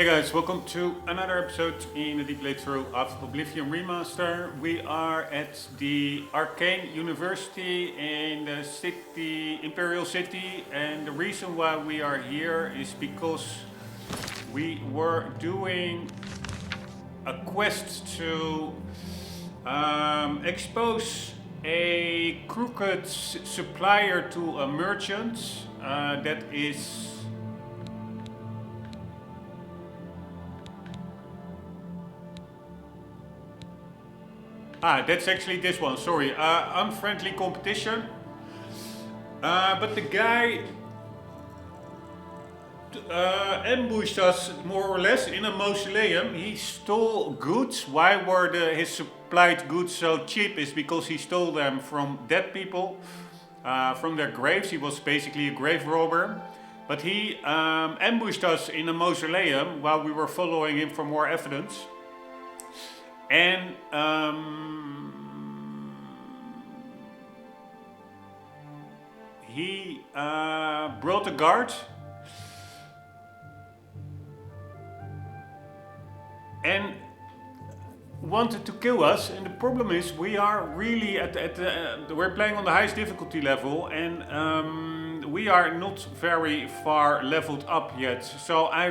Hey guys, welcome to another episode in a deep playthrough of Oblivion Remastered. We are at the Arcane University in the city, Imperial City, and the reason why we are here is because we were doing a quest to expose a crooked supplier to a merchant that is that's actually this one, sorry. Unfriendly competition. But the guy ambushed us more or less in a mausoleum. He stole goods. Why were his supplied goods so cheap? Is because he stole them from dead people, from their graves. He was basically a grave robber. But he ambushed us in a mausoleum while we were following him for more evidence. And he brought a guard and wanted to kill us. And the problem is, we are really we're playing on the highest difficulty level, and we are not very far leveled up yet. So I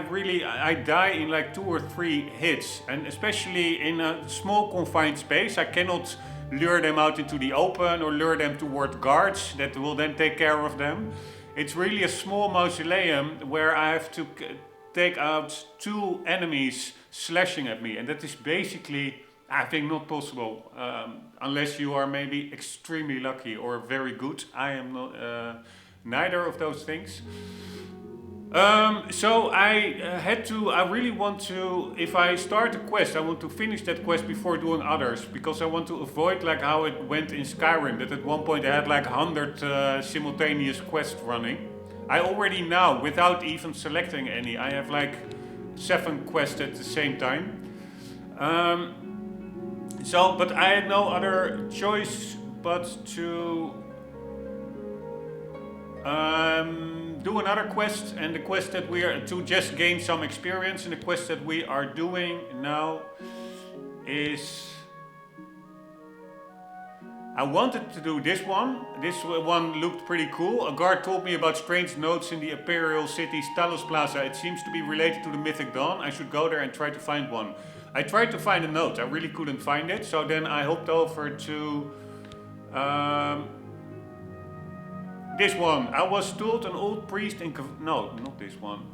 die in like 2 or 3 hits, and especially in a small confined space. I cannot lure them out into the open or lure them toward guards that will then take care of them. It's really a small mausoleum where I have to take out 2 enemies slashing at me, and that is basically, I think, not possible unless you are maybe extremely lucky or very good. I am not neither of those things. So I really want to, if I start a quest, I want to finish that quest before doing others, because I want to avoid like how it went in Skyrim, that at one point I had like 100 simultaneous quests running. I already now, without even selecting any, I have like 7 quests at the same time. But I had no other choice but to do another quest, and the quest that we are to just gain some experience, and the quest that we are doing now is, I wanted to do this one. This one looked pretty cool. A guard told me about strange notes in the Imperial City's Talos Plaza. It seems to be related to the Mythic Dawn. I should go there and try to find one. I tried to find a note. I really couldn't find it. So then I hopped over to this one. I was told an old priest in... No, not this one.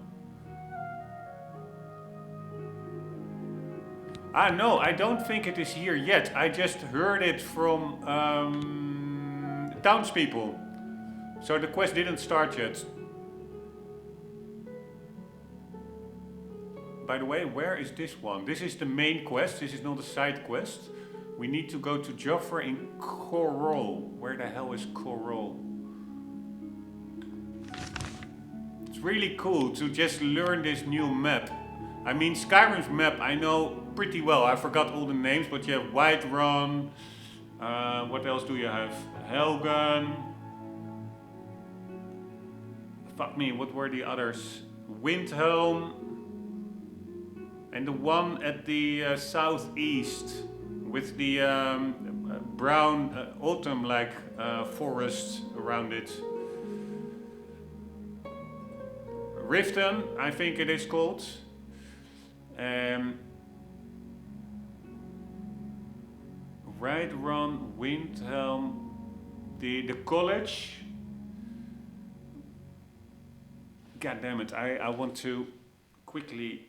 No, I don't think it is here yet. I just heard it from townspeople. So the quest didn't start yet. By the way, where is this one? This is the main quest. This is not a side quest. We need to go to Joffre in Corol. Where the hell is Corol? It's really cool to just learn this new map. I mean, Skyrim's map I know pretty well. I forgot all the names, but you have Whiterun. What else do you have? Helgen. Fuck me, what were the others? Windhelm. And the one at the southeast with the brown autumn-like forest around it. Riften, I think it is called. Whiterun, Windhelm, the college. God damn it, I want to quickly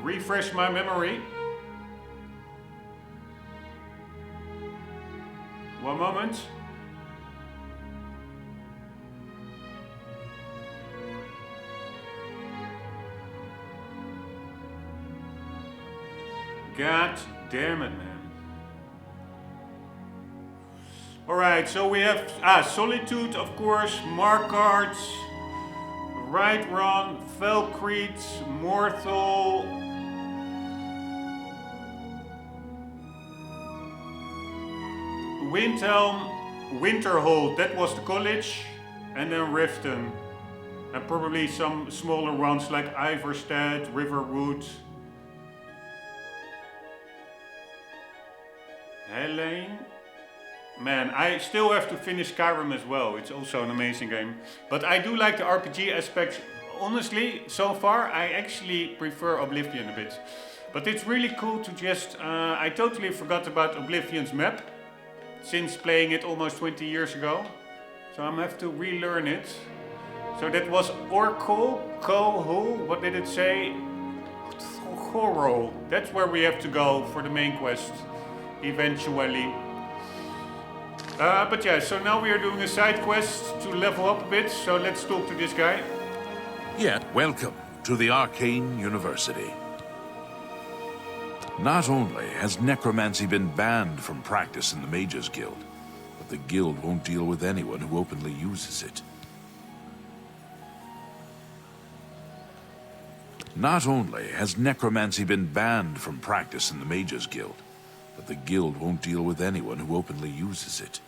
refresh my memory. One moment. God damn it, man. Alright, so we have Solitude, of course, Markarth, Whiterun, Felcrete, Morthal, Windhelm, Winterhold, that was the college, and then Riften. And probably some smaller ones like Iverstead, Riverwood, Helene. Man, I still have to finish Skyrim as well. It's also an amazing game. But I do like the RPG aspects. Honestly, so far, I actually prefer Oblivion a bit. But it's really cool to just... I totally forgot about Oblivion's map since playing it almost 20 years ago. So I'm have to relearn it. So that was Orko, Kohu, what did it say? Goro. That's where we have to go for the main quest, eventually. But yeah, so now we are doing a side quest to level up a bit, so let's talk to this guy. Yeah, welcome to the Arcane University. Not only has necromancy been banned from practice in the Mages Guild, but the guild won't deal with anyone who openly uses it. Not only has necromancy been banned from practice in the Mages Guild, but the guild won't deal with anyone who openly uses it.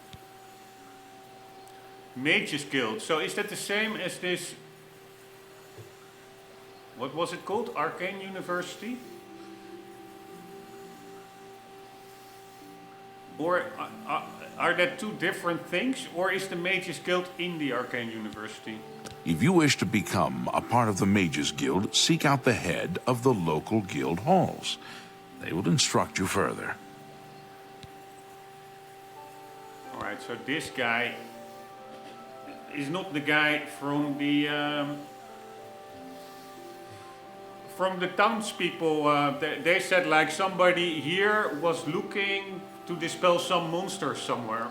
Mages Guild. So is that the same as this... What was it called? Arcane University? Or are that two different things? Or is the Mages Guild in the Arcane University? If you wish to become a part of the Mages Guild, seek out the head of the local guild halls. They will instruct you further. Alright, so this guy is not the guy from the townspeople. They said like somebody here was looking to dispel some monsters somewhere.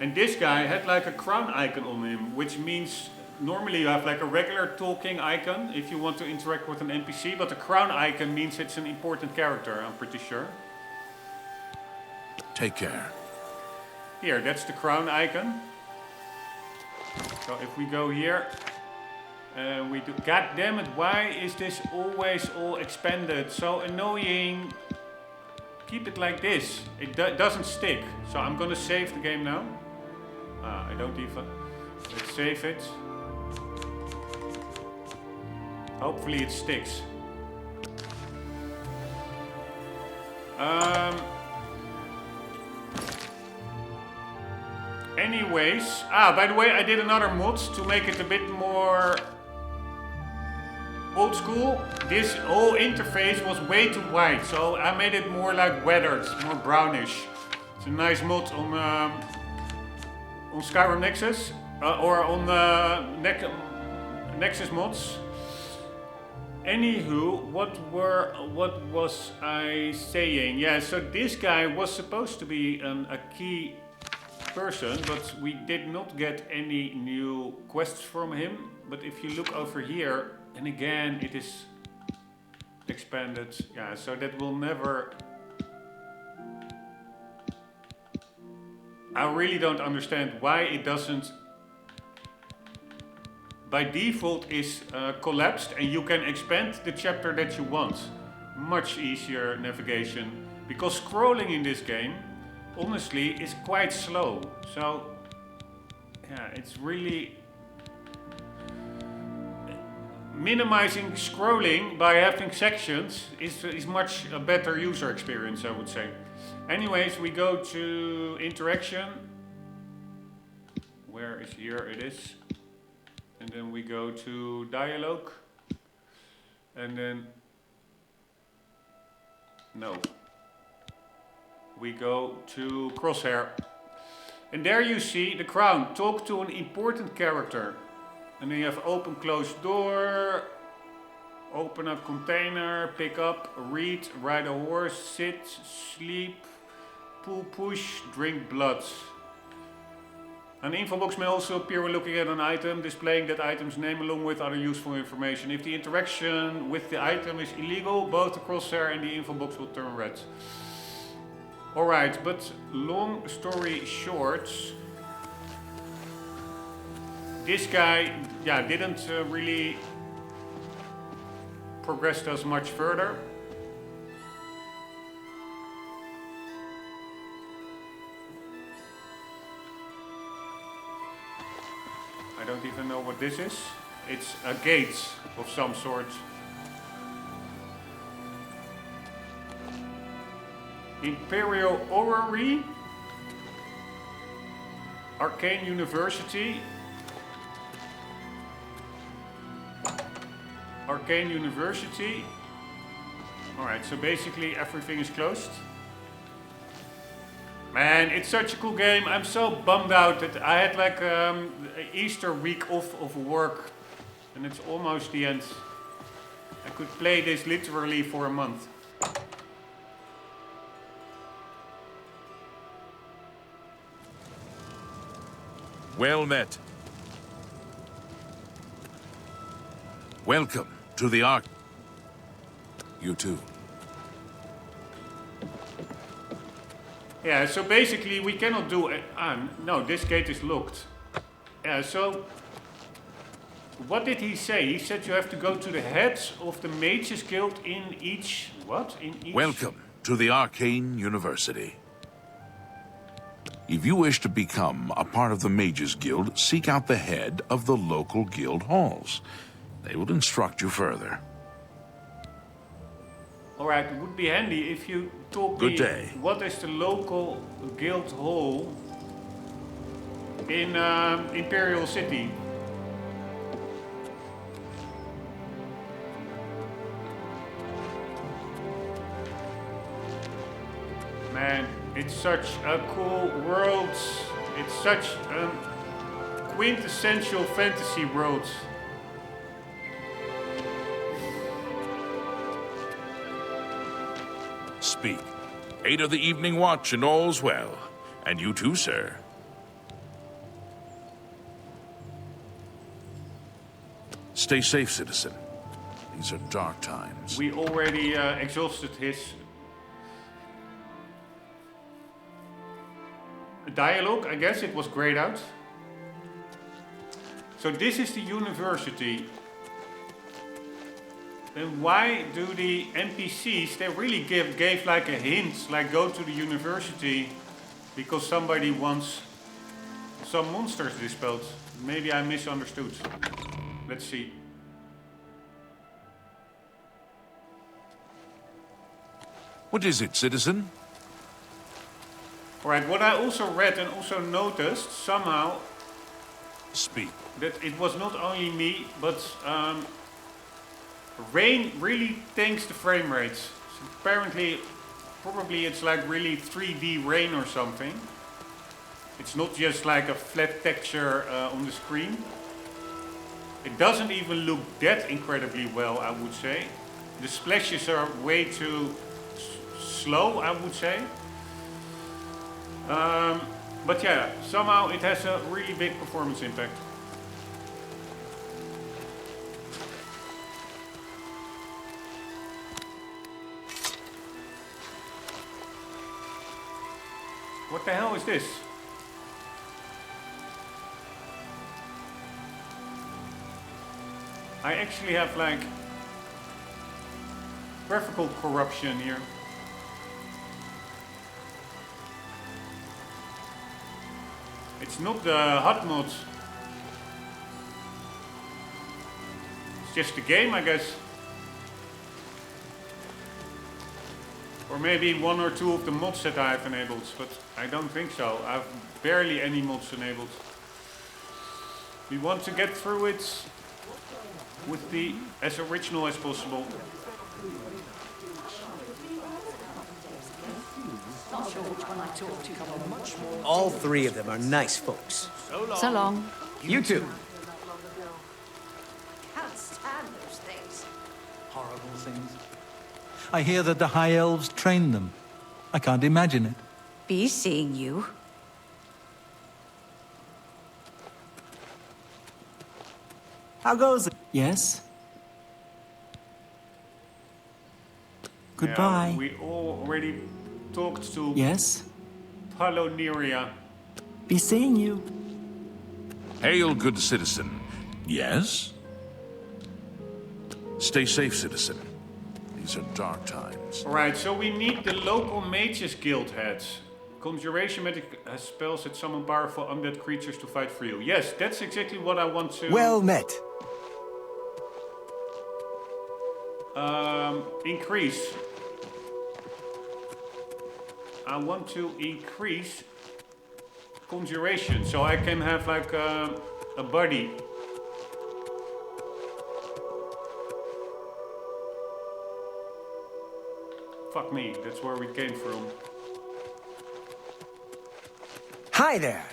And this guy had like a crown icon on him, which means normally you have like a regular talking icon if you want to interact with an NPC, but the crown icon means it's an important character, I'm pretty sure. Take care. Here, that's the crown icon. So if we go here, we do... God damn it, why is this always all expanded? So annoying. Keep it like this. It doesn't stick. So I'm gonna save the game now. I don't even... Let's save it. Hopefully it sticks. Anyways, by the way, I did another mod to make it a bit more old school. This whole interface was way too white, so I made it more like weathered, more brownish. It's a nice mod on Skyrim Nexus or on Nexus mods. Anywho, what was I saying? Yeah, so this guy was supposed to be a key person, but we did not get any new quests from him. But if you look over here, and again it is expanded, yeah, so that will never... I really don't understand why it doesn't by default is collapsed, and you can expand the chapter that you want. Much easier navigation, because scrolling in this game honestly is quite slow. So yeah, it's really minimizing scrolling by having sections is much a better user experience, I would say. Anyways, we go to interaction. Where is here? It is. And then we go to dialogue. And then no. We go to crosshair. And there you see the crown. Talk to an important character. And then you have open, close door, open up container, pick up, read, ride a horse, sit, sleep, pull, push, drink blood. An info box may also appear when looking at an item, displaying that item's name along with other useful information. If the interaction with the item is illegal, both the crosshair and the info box will turn red. Alright, but long story short, this guy, yeah, didn't really progress us much further. I don't even know what this is. It's a gate of some sort. Imperial Orrery. Arcane University. Arcane University. Alright, so basically everything is closed. Man, it's such a cool game. I'm so bummed out that I had like an Easter week off of work. And it's almost the end. I could play this literally for a month. Well met. Welcome to the Ark. You too. Yeah, so basically we cannot do it. No, this gate is locked. Yeah, so what did he say? He said you have to go to the heads of the Mages Guild in each... What? In each... Welcome to the Arcane University. If you wish to become a part of the Mages Guild, seek out the head of the local guild halls. They will instruct you further. Alright, it would be handy if you told Good me day. what is the local guild hall in Imperial City. Man, it's such a cool world. It's such a quintessential fantasy world. Speak. 8 of the evening watch and all's well. And you too, sir. Stay safe, citizen. These are dark times. We already exhausted his dialogue. I guess it was grayed out. So this is the university. Then why do the NPCs, they really gave like a hint, like go to the university because somebody wants some monsters dispelled. Maybe I misunderstood. Let's see. What is it, citizen? Alright, what I also read and also noticed somehow Speak. that it was not only me, but rain really tanks the frame rates. So apparently, probably it's like really 3D rain or something. It's not just like a flat texture on the screen. It doesn't even look that incredibly well, I would say. The splashes are way too slow, I would say. But yeah, somehow it has a really big performance impact. What the hell is this? I actually have like graphical corruption here. It's not the HUD mod. It's just the game, I guess. Or maybe one or two of the mods that I have enabled, but I don't think so. I have barely any mods enabled. We want to get through it with the as original as possible. All three of them are nice folks. So long. You too. Can't stand those things. Horrible things. I hear that the High Elves train them. I can't imagine it. Be seeing you. How goes it? Yes? Goodbye. Yeah, we already talked to Yes? Paloneria. Be seeing you. Hail, good citizen. Yes? Stay safe, citizen. These are dark times. Alright, so we need the local Mages Guild heads. Conjuration magic has spells that summon powerful undead creatures to fight for you. Yes, that's exactly what I want to... Well met. increase. I want to increase conjuration, so I can have like a buddy. Fuck me, that's where we came from. Hi there.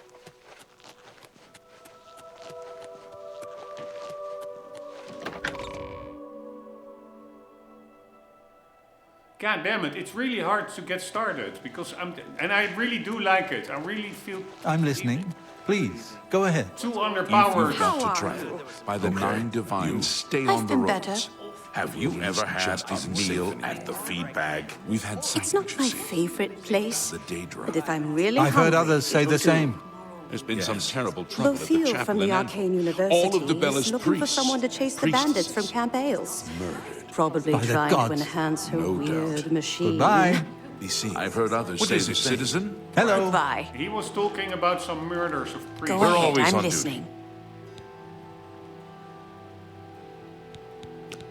God damn it, it's really hard to get started because and I really do like it. I really feel I'm listening. Please, go ahead. too If underpowered. you've got How to are travel you? by the 9 divines, stay I've on the been roads. better. Have you ever had a meal at the feed bag? We've had It's not my favorite place, The day drop. but if I'm really I've heard hungry, others say it'll the do. same. There's been some terrible trouble at the Lothiel chapel from in the Anvil. Arcane University All of the is Bella's looking for priests, someone to chase the bandits from priestesses, Camp Ailes. murdered. Probably By the trying to gods. enhance her No weird doubt. machine. Goodbye. I've heard others say the citizen. Hello. Goodbye. He was talking about some murders of priests. Go We're ahead, always I'm on duty. listening.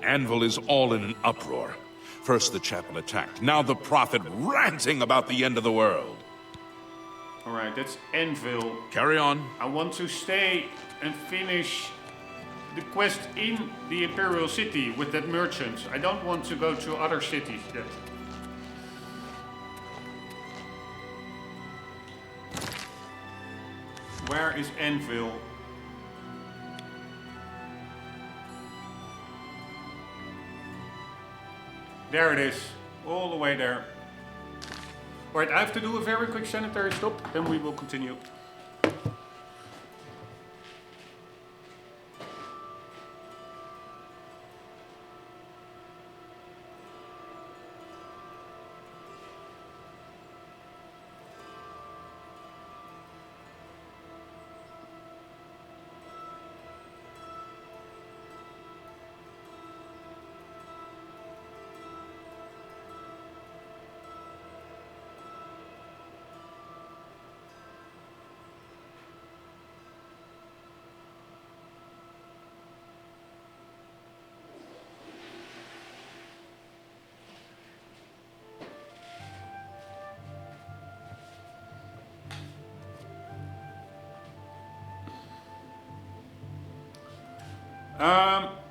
Anvil is all in an uproar. First the chapel attacked, now the prophet ranting about the end of the world. Alright, that's Anvil. Carry on. I want to stay and finish the quest in the Imperial City with that merchant. I don't want to go to other cities yet. Where is Anvil? There it is, all the way there. Alright, I have to do a very quick sanitary stop, then we will continue.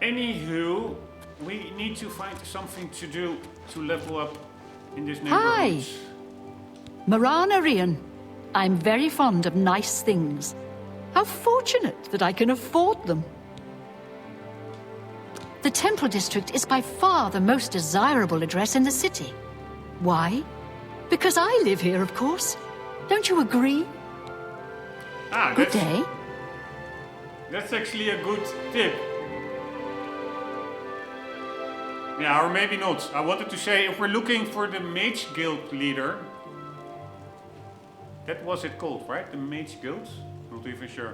Anywho, we need to find something to do to level up in this neighborhood. Hi. Marana Rian. I'm very fond of nice things. How fortunate that I can afford them. The Temple District is by far the most desirable address in the city. Why? Because I live here, of course. Don't you agree? Ah, Good day. that's actually a good tip. Yeah, or maybe not. I wanted to say, if we're looking for the Mage Guild leader, that was it called, right? The Mage Guild? Not even sure.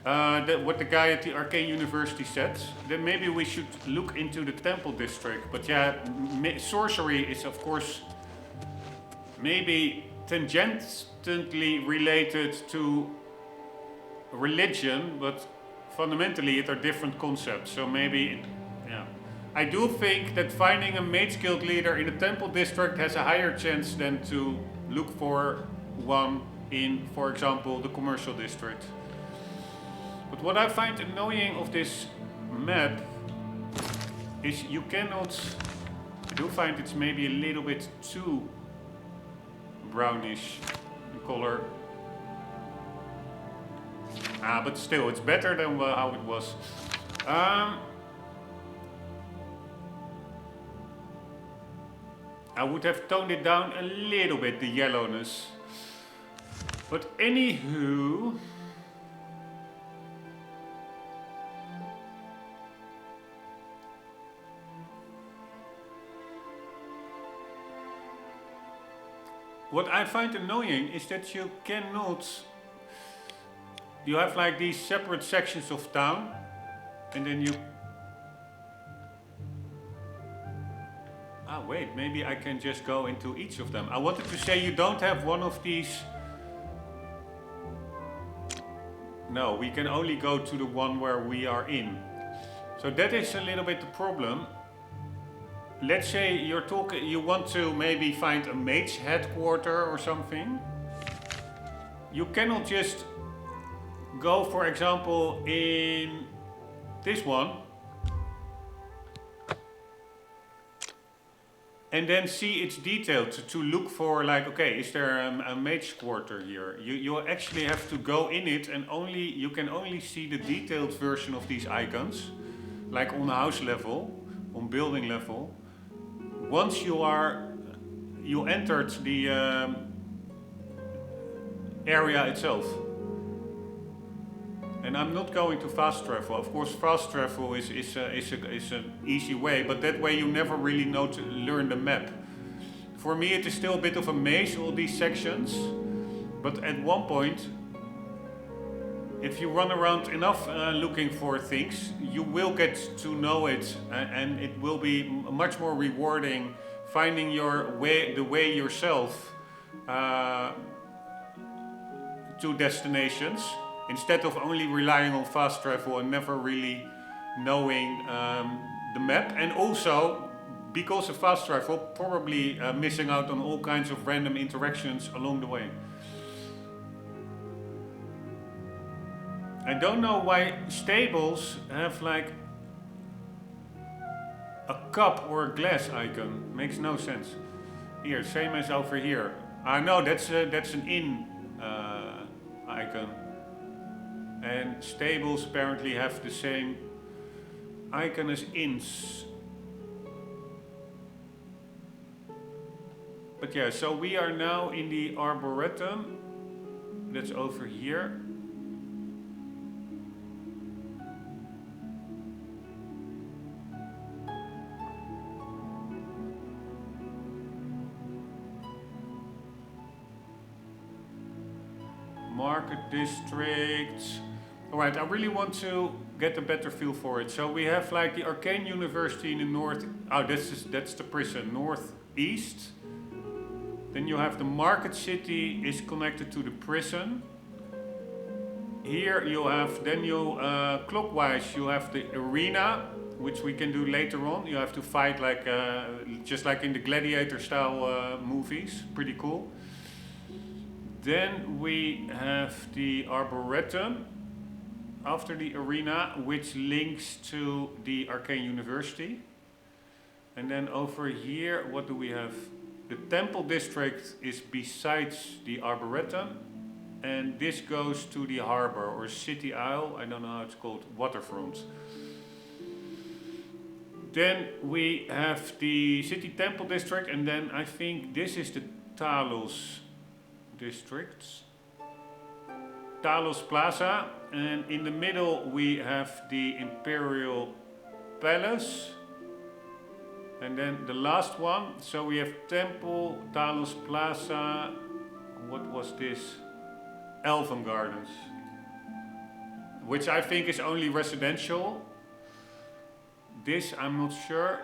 What the guy at the Arcane University said, then maybe we should look into the Temple District. But yeah, sorcery is of course maybe tangentially related to religion, but fundamentally it are different concepts. So maybe, yeah. I do think that finding a Mage Guild leader in the Temple District has a higher chance than to look for one in, for example, the Commercial District. But what I find annoying of this map is you cannot... I do find it's maybe a little bit too brownish in color. Ah, but still, it's better than how it was. I would have toned it down a little bit, the yellowness. But anywho... What I find annoying is that you cannot... You have like these separate sections of town, and then you... Ah, wait, maybe I can just go into each of them. I wanted to say you don't have one of these... No, we can only go to the one where we are in. So that is a little bit the problem. let's say you want to maybe find a mage headquarter or something. You cannot just go, for example, in this one and then see its detail to look for, like, okay, is there a mage quarter here? You actually have to go in it, and you can only see the detailed version of these icons, like on house level, on building level. Once you entered the area itself. And I'm not going to fast travel. Of course, fast travel is an easy way, but that way you never really know to learn the map. For me, it is still a bit of a maze, all these sections. But at one point, if you run around enough looking for things, you will get to know it, and it will be much more rewarding finding the way yourself to destinations, instead of only relying on fast travel and never really knowing the map. And also, because of fast travel, probably missing out on all kinds of random interactions along the way. I don't know why stables have like a cup or a glass icon. Makes no sense. Here, same as over here. No, that's an inn icon. And stables apparently have the same icon as inns. But yeah, so we are now in the Arboretum. That's over here. Market district. Alright, I really want to get a better feel for it. So we have like the Arcane University in the north. Oh, that's the prison, northeast. Then you have the Market City is connected to the prison. Here you have, clockwise you have the arena, which we can do later on. You have to fight like, just like in the gladiator style movies. Pretty cool. Then we have the Arboretum after the arena, which links to the Arcane University. And then over here, what do we have? The Temple District is besides the Arboretum, and this goes to the harbor or City Isle, I don't know how it's called, waterfront. Then we have the City Temple District, and then I think this is the Talos districts. Talos Plaza, and in the middle we have the Imperial Palace, and then the last one, so we have Temple, Talos Plaza, what was this? Elven Gardens, which I think is only residential. This I'm not sure.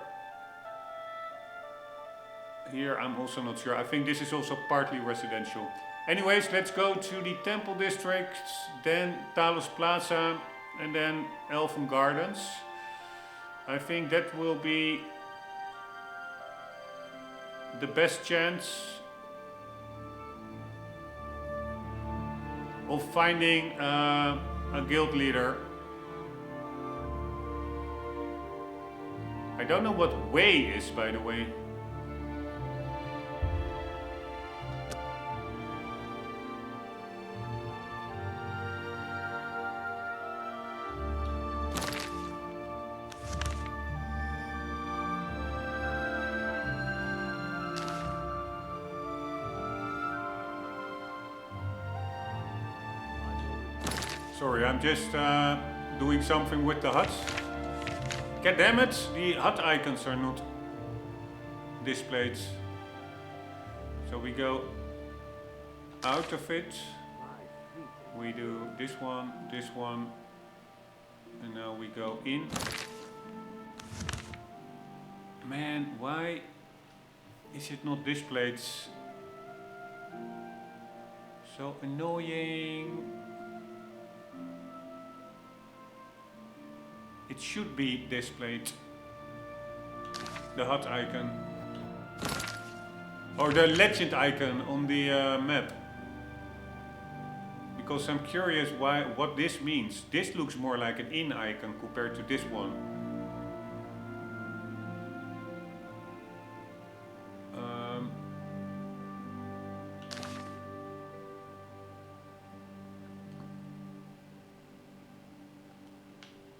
Here I'm also not sure. I think this is also partly residential. Anyways, let's go to the Temple District, then Talos Plaza, and then Elven Gardens. I think that will be the best chance of finding a guild leader. I don't know what way is, by the way. Sorry, I'm just doing something with the HUDs. God damn it, the HUD icons are not displayed. So we go out of it. We do this one, and now we go in. Man, why is it not displayed? So annoying. It should be displayed. the HUD icon. Or the legend icon on the map. Because I'm curious what this means. This looks more like an inn icon compared to this one.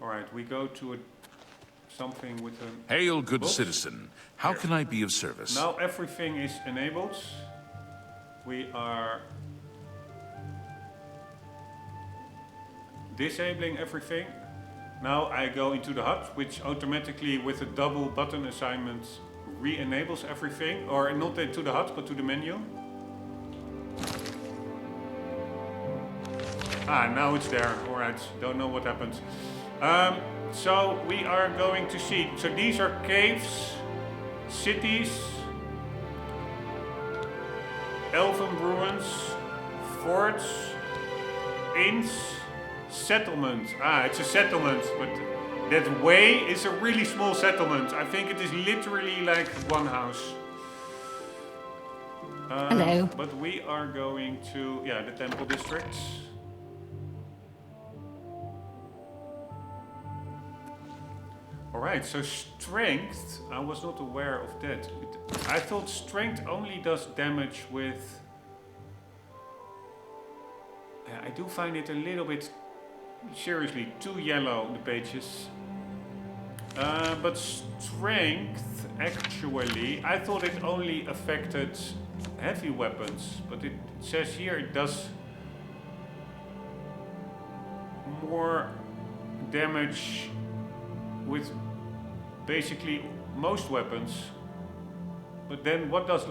Alright, we go to something with a... Hail, good citizen. How can I be of service? Now everything is enabled. We are disabling everything. Now I go into the HUD, which automatically with a double button assignment re-enables everything. Or not to the HUD, but to the menu. Ah, now it's there. Alright, don't know what happened. So we are going to see, so these are caves, cities, elven ruins, forts, inns, settlement. Ah, it's a settlement, but that way is a really small settlement. I think it is literally like one house. Hello. But we are going to, yeah, the temple district. Alright, so strength, I was not aware of that. I thought strength only does damage with... I do find it a little bit, seriously, too yellow, the pages. But strength, actually, I thought it only affected heavy weapons. But it says here it does more damage with basically most weapons. But then what does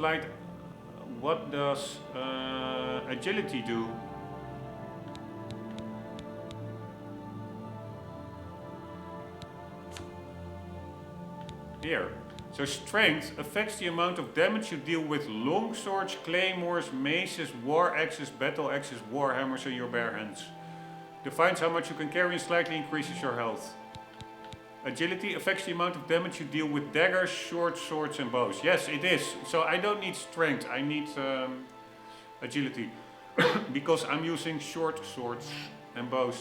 agility do? Here. So strength affects the amount of damage you deal with long swords, claymores, maces, war axes, battle axes, war hammers in your bare hands. Defines how much you can carry and slightly increases your health. Agility affects the amount of damage you deal with daggers, short swords and bows. Yes, it is. So I don't need strength, I need agility. Because I'm using short swords and bows.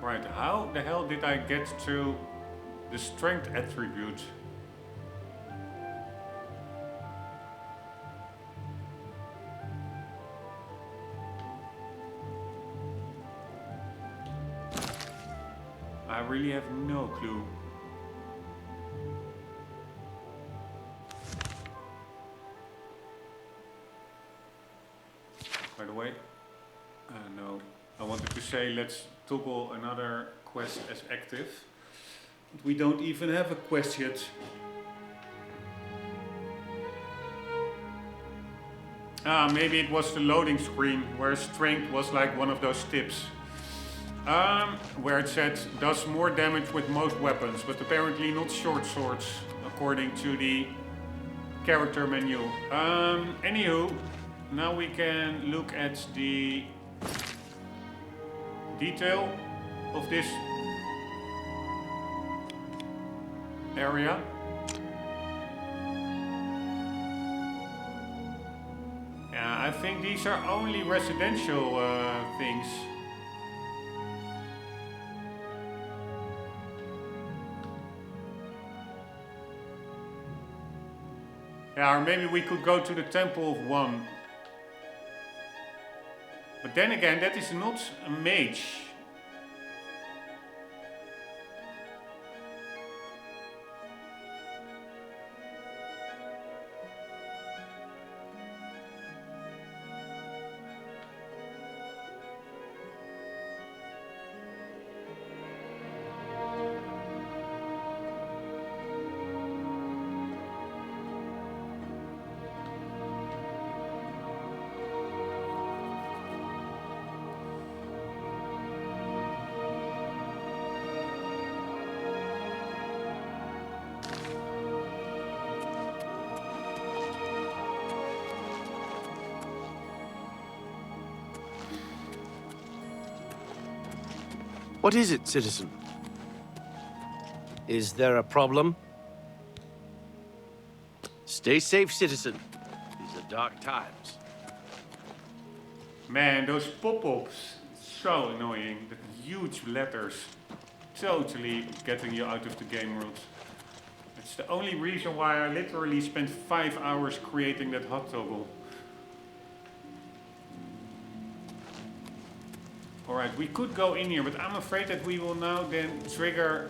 Right, how the hell did I get to the strength attribute? I really have no clue. By the way, no. I wanted to say let's toggle another quest as active. But we don't even have a quest yet. Ah, maybe it was the loading screen where strength was like one of those tips. Where it said does more damage with most weapons, but apparently not short swords, according to the character menu. Anywho, now we can look at the detail of this area. Yeah, I think these are only residential things. Yeah, or maybe we could go to the Temple of One. But then again, that is not a mage. What is it, citizen? Is there a problem? Stay safe, citizen. These are dark times. Man, those pop-ups, so annoying. The huge letters, totally getting you out of the game world. It's the only reason why I literally spent 5 hours creating that HUD toggle. Alright, we could go in here, but I'm afraid that we will now then trigger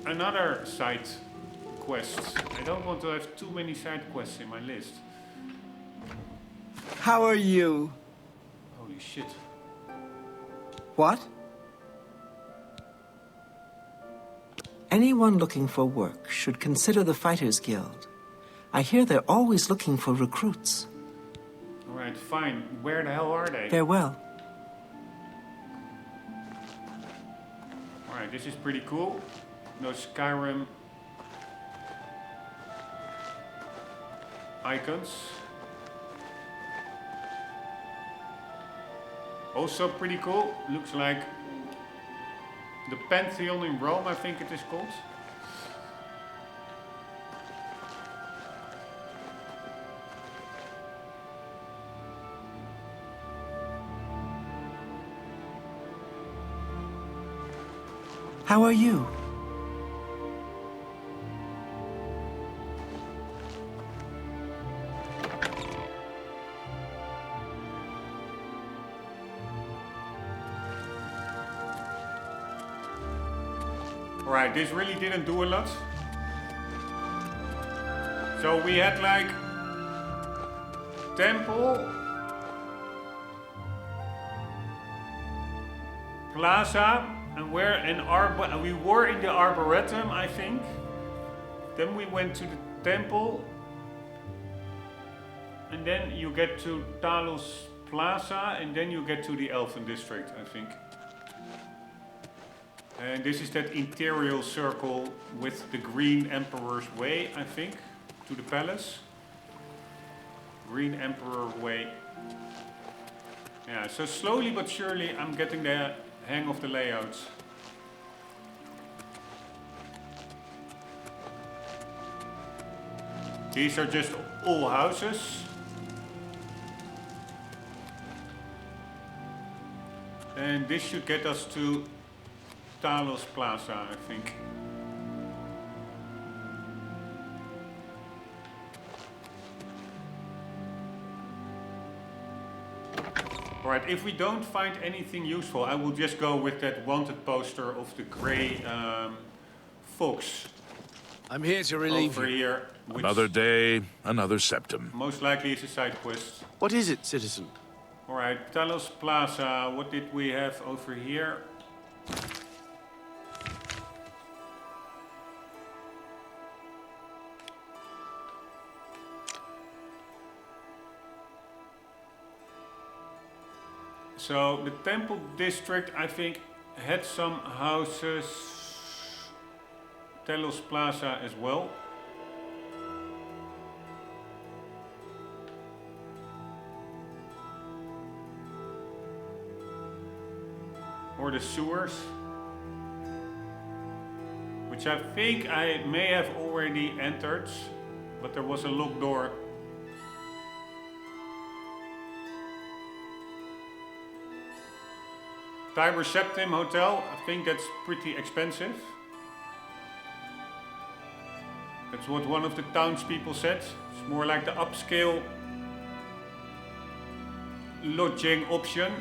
another side quest. I don't want to have too many side quests in my list. How are you? Holy shit. What? Anyone looking for work should consider the Fighters Guild. I hear they're always looking for recruits. Alright, fine. Where the hell are they? Farewell. Alright, this is pretty cool. Those Skyrim icons. Also pretty cool. Looks like the Pantheon in Rome, I think it is called. How are you? Alright, this really didn't do a lot. So we had like temple, plaza, and we were in the Arboretum, I think. Then we went to the temple, and then you get to Talos Plaza, and then you get to the Elven District, I think. And this is that Imperial Circle with the Green Emperor's Way, I think, to the palace. Green Emperor Way. Yeah, so slowly but surely I'm getting the hang of the layouts. These are just all houses. And this should get us to Talos Plaza, I think. Alright, if we don't find anything useful, I will just go with that wanted poster of the grey fox. I'm here to relieve over you. here. Another day, another septum. Most likely is a side quest. What is it, citizen? Alright, Talos Plaza, what did we have over here? So the Temple District, I think, had some houses. Talos Plaza as well. Or the sewers. Which I think I may have already entered, but there was a locked door. Tiber Septim Hotel, I think that's pretty expensive. That's what one of the townspeople said. It's more like the upscale lodging option.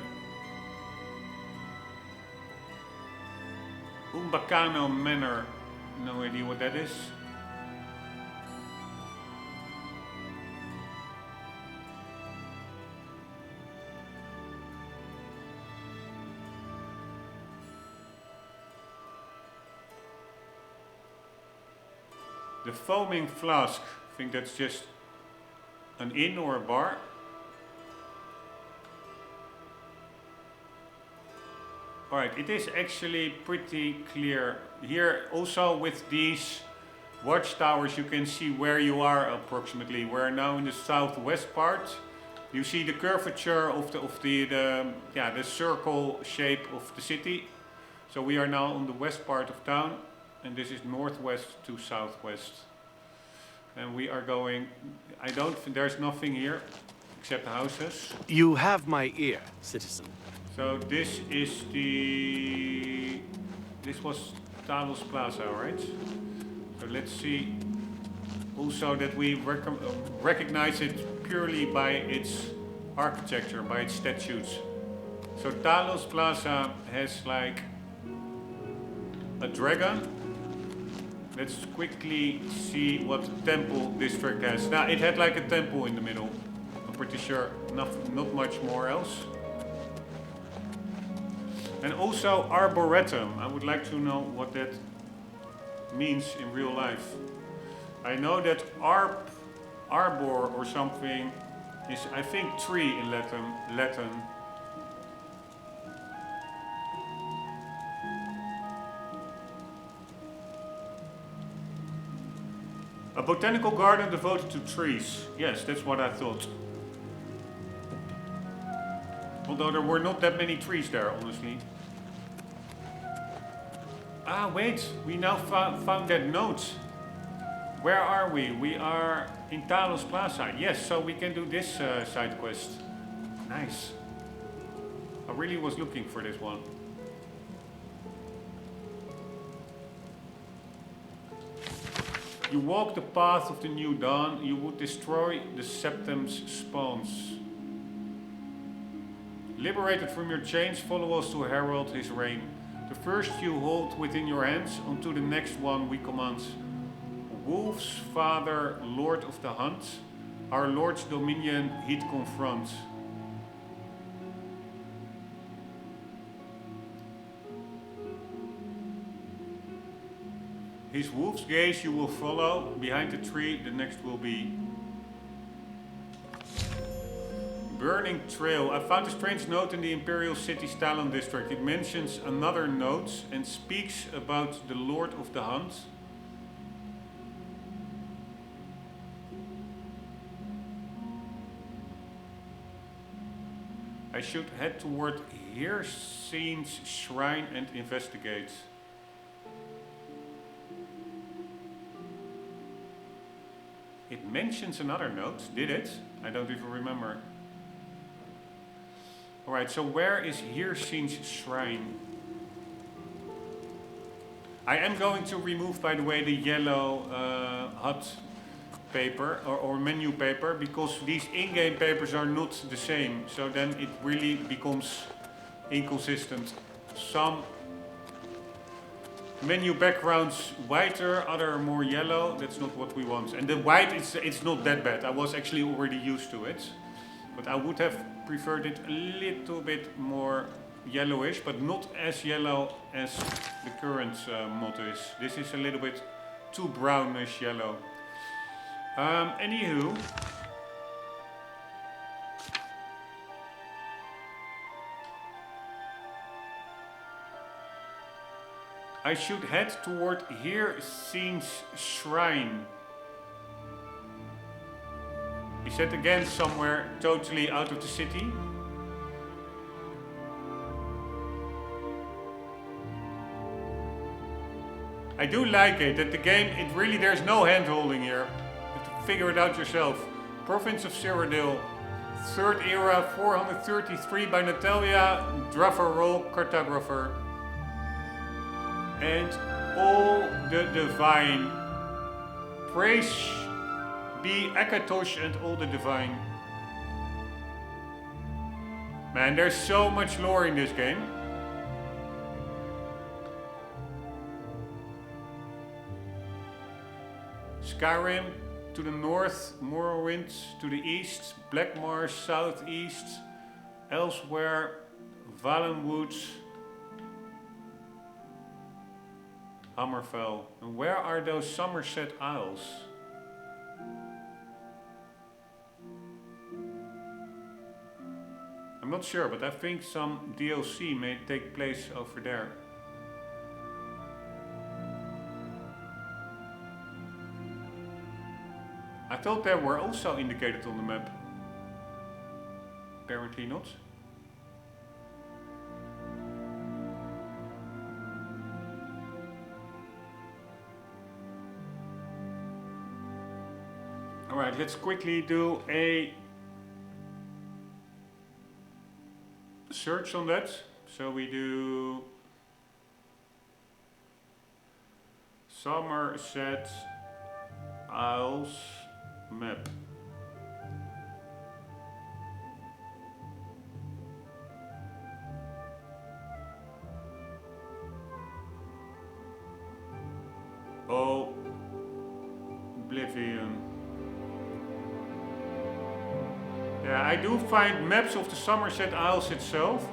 Umbacano Manor, no idea what that is. The Foaming Flask, I think that's just an inn or a bar. Alright, it is actually pretty clear. Here also with these watchtowers you can see where you are approximately. We're now in the southwest part. You see the curvature of the circle shape of the city. So we are now on the west part of town, and this is northwest to southwest. And we are going, there's nothing here except houses. You have my ear, citizen. So this is this was Talos Plaza, right? So let's see also that we recognize it purely by its architecture, by its statues. So Talos Plaza has like a dragon. Let's quickly see what temple district has. Now it had like a temple in the middle. I'm pretty sure not much more else. And also Arboretum. I would like to know what that means in real life. I know that arbor or something is, I think, tree in Latin. A botanical garden devoted to trees. Yes, that's what I thought. Although there were not that many trees there, honestly. Ah, wait, we now found that note. Where are we? We are in Talos Plaza. Yes, so we can do this side quest. Nice. I really was looking for this one. You walk the path of the new dawn, you would destroy the Septem's spawns. Liberated from your chains, follow us to herald his reign. The first you hold within your hands, unto the next one we command. Wolf's father, lord of the hunt, our lord's dominion he'd confront. His wolf's gaze you will follow, behind the tree the next will be. Burning Trail. I found a strange note in the Imperial City's Talon district. It mentions another note and speaks about the Lord of the Hunt. I should head toward Hircine's shrine and investigate. It mentions another note, did it? I don't even remember. Alright, so where is Hircine's shrine? I am going to remove, by the way, the yellow HUD paper or menu paper, because these in-game papers are not the same. So then it really becomes inconsistent. Some menu backgrounds whiter, other more yellow. That's not what we want. And the white, it's not that bad. I was actually already used to it. But I would have preferred it a little bit more yellowish, but not as yellow as the current mod is. This is a little bit too brownish yellow. Anywho. I should head toward Hircine's shrine. Is that again somewhere totally out of the city? I do like it, that the game, it really, there's no hand holding here. You have to figure it out yourself. Province of Cyrodiil. 3rd era, 433 by Natalia, Druffer Roll, Cartographer. And all the divine. Praise be Akatosh and all the divine. Man, there's so much lore in this game. Skyrim to the north, Morrowind to the east, Blackmarsh southeast, elsewhere, Valenwood, Hammerfell. And where are those Somerset Isles? I'm not sure, but I think some DLC may take place over there. I thought they were also indicated on the map. Apparently not. Alright, let's quickly do a search on that. So we do Somerset Isles map. Oblivion. Yeah, I do find maps of the Somerset Isles itself.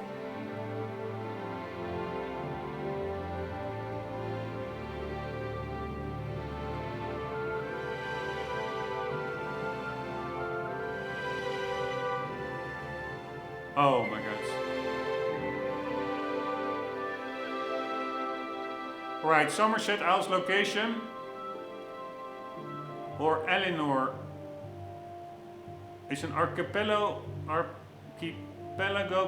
Oh my god. Right, Somerset Isles location. Or Eleanor is an archipelago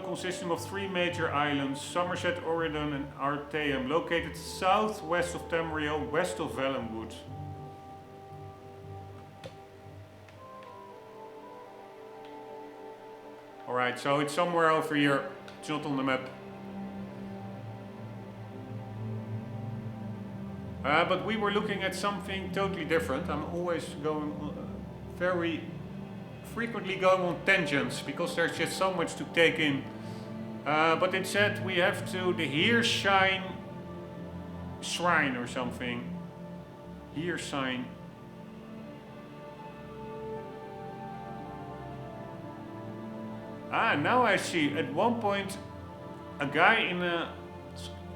consisting of 3 major islands, Somerset, Oregon and Artaeum, located southwest of Tamriel, west of Valenwood. Alright, so it's somewhere over here, it's not on the map. But we were looking at something totally different. I'm always going very frequently going on tangents because there's just so much to take in. But it said we have to the Heershine Shrine or something. Heershine. Ah, now I see. At one point, a guy in a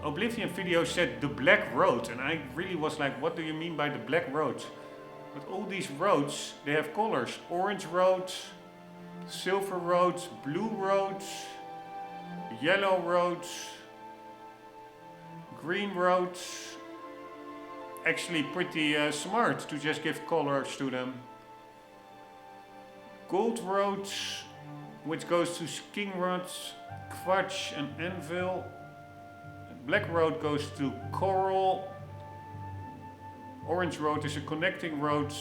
Oblivion video said the Black Road, and I really was like, what do you mean by the Black Road? But all these roads, they have colors. Orange roads, silver roads, blue roads, yellow roads, green roads. Actually pretty smart to just give colors to them. Gold roads, which goes to Skingrod, Quatch and Anvil. Black Road goes to Coral. Orange Road is a connecting road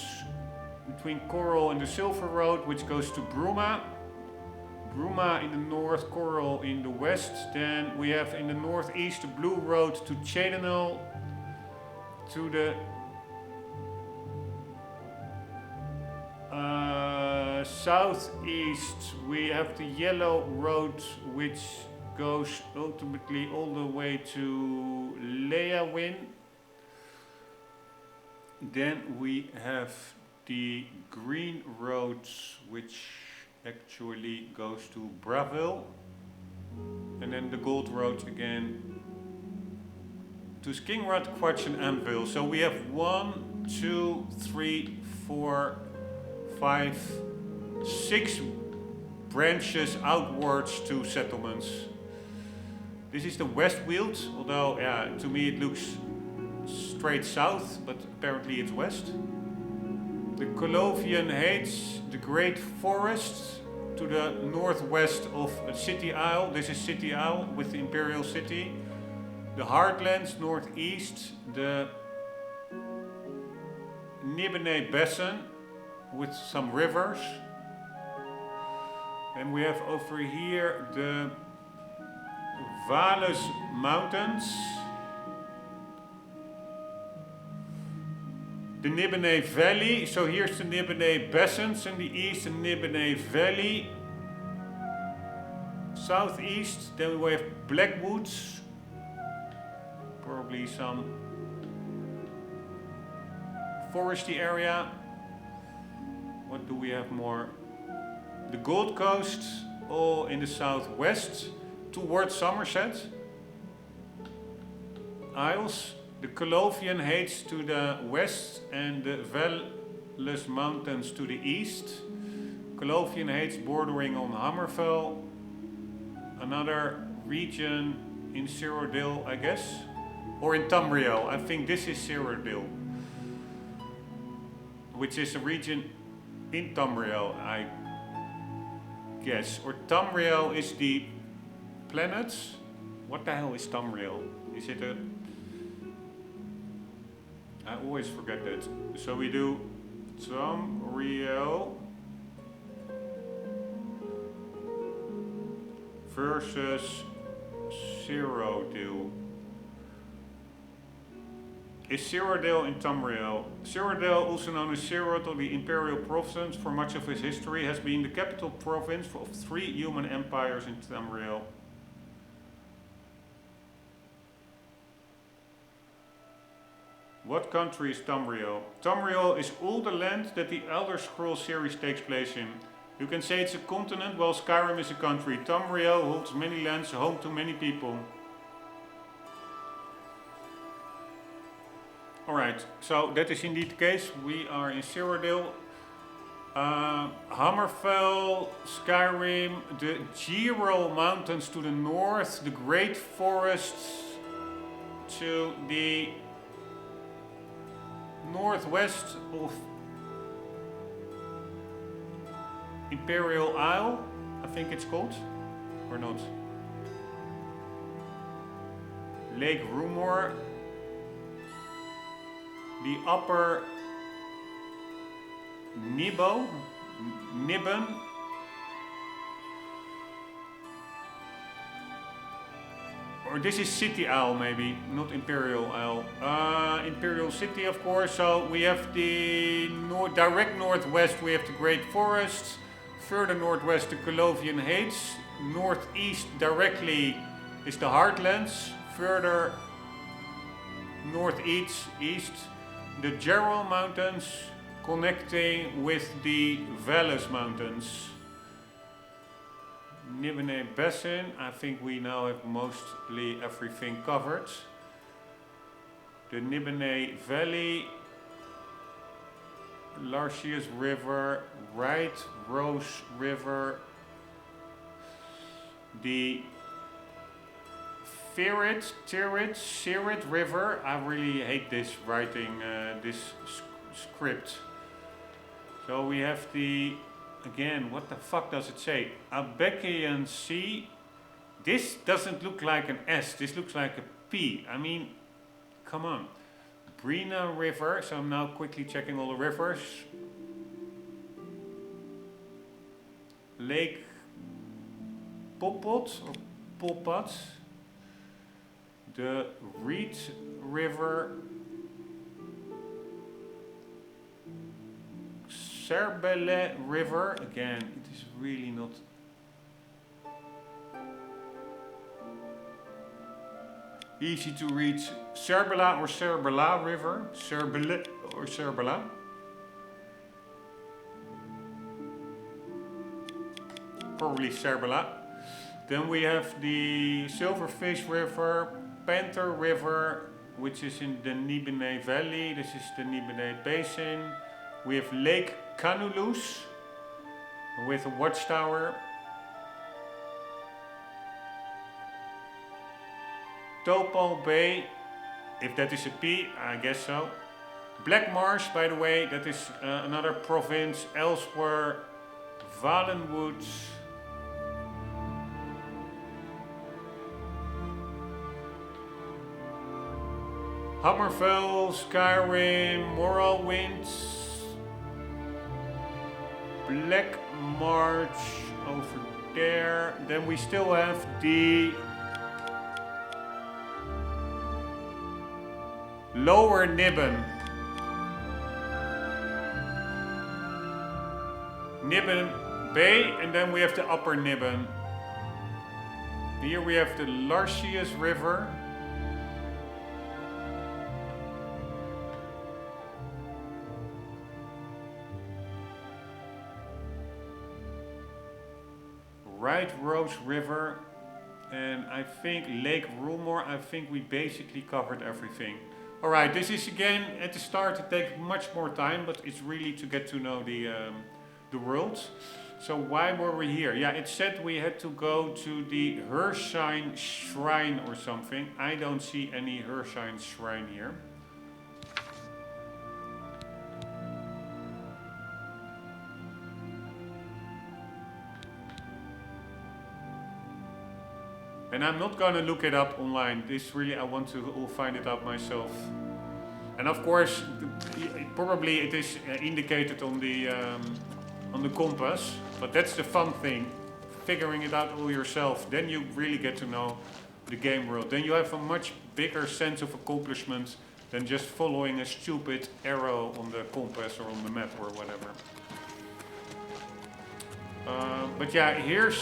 between Coral and the Silver Road, which goes to Bruma. Bruma in the north, Coral in the west. Then we have in the northeast the Blue Road to Chedenal. To the southeast we have the Yellow Road, which goes ultimately all the way to Leawin. Then we have the Green Road, which actually goes to Bravil. And then the Gold Road again to Skingrod, Quatch and Anvil. So we have 1, 2, 3, 4, 5, 6 branches outwards to settlements. This is the West Weald, although to me it looks straight south, but apparently it's west. The Colovian Heights, the Great Forest to the northwest of City Isle. This is City Isle with the Imperial City. The Heartlands northeast, the Nibene Basin with some rivers. And we have over here the Valles Mountains, the Nibene Valley. So here's the Nibene Basins in the east, and Nibene Valley southeast. Then we have Blackwoods, probably some foresty area. What do we have more? The Gold Coast, all in the southwest towards Somerset Isles. The Colovian Heights to the west and the Valles Mountains to the east. Colovian Heights bordering on Hammerfell. Another region in Cyrodiil, I guess. Or in Tamriel. I think this is Cyrodiil, which is a region in Tamriel, I guess. Or Tamriel is the planet. What the hell is Tamriel? Is it a... I always forget that. So we do Tamriel versus Cyrodiil. Is Cyrodiil in Tamriel? Cyrodiil, also known as Cyrod or the Imperial Province, for much of its history has been the capital province of 3 human empires in Tamriel. What country is Tamriel? Tamriel is all the land that the Elder Scrolls series takes place in. You can say it's a continent, while Skyrim is a country. Tamriel holds many lands, home to many people. Alright, so that is indeed the case. We are in Cyrodiil. Hammerfell, Skyrim, the Giro Mountains to the north, the Great Forests to the northwest of Imperial Isle, I think it's called, or not. Lake Rumor, the upper Nibben, or this is City Isle maybe, not Imperial Isle. Imperial City, of course. So we have the direct northwest, we have the Great Forests. Further northwest, the Colovian Heights. Northeast directly is the Heartlands. Further northeast, the Gerald Mountains connecting with the Valles Mountains. Nibene Basin, I think we now have mostly everything covered. The Nibene Valley, Larcius River, Right Rose River, the Sirit River. I really hate this writing, this script. So we have the, again, what the fuck does it say? Abekian Sea. This doesn't look like an S, this looks like a P. I mean, come on. Brina River, so I'm now quickly checking all the rivers. Lake Popot or Popat. The Reed River. Serbele River, again, it is really not. Easy to reach. Serbela or Serbela River. Serbele or Serbela. Probably Serbela. Then we have the Silverfish River, Panther River, which is in the Nibene Valley. This is the Nibene Basin. We have Lake Canulus with a watchtower. Topal Bay, if that is a P, I guess so. Black Marsh, by the way, that is another province. Elsewhere, Valenwoods. Hammerfell, Skyrim, Morrowind, Black March over there. Then we still have the Lower Nibben. Nibben Bay, and then we have the Upper Nibben. Here we have the Larcius River. Right Rose River, and I think Lake Rumor. I think we basically covered everything. Alright, this is again at the start, it takes much more time, but it's really to get to know the world. So why were we here? Yeah, it said we had to go to the Hershine Shrine or something. I don't see any Hershine Shrine here. And I'm not gonna look it up online. This really, I want to all find it out myself. And of course, probably it is indicated on the compass, but that's the fun thing, figuring it out all yourself. Then you really get to know the game world. Then you have a much bigger sense of accomplishment than just following a stupid arrow on the compass or on the map or whatever. But yeah, here's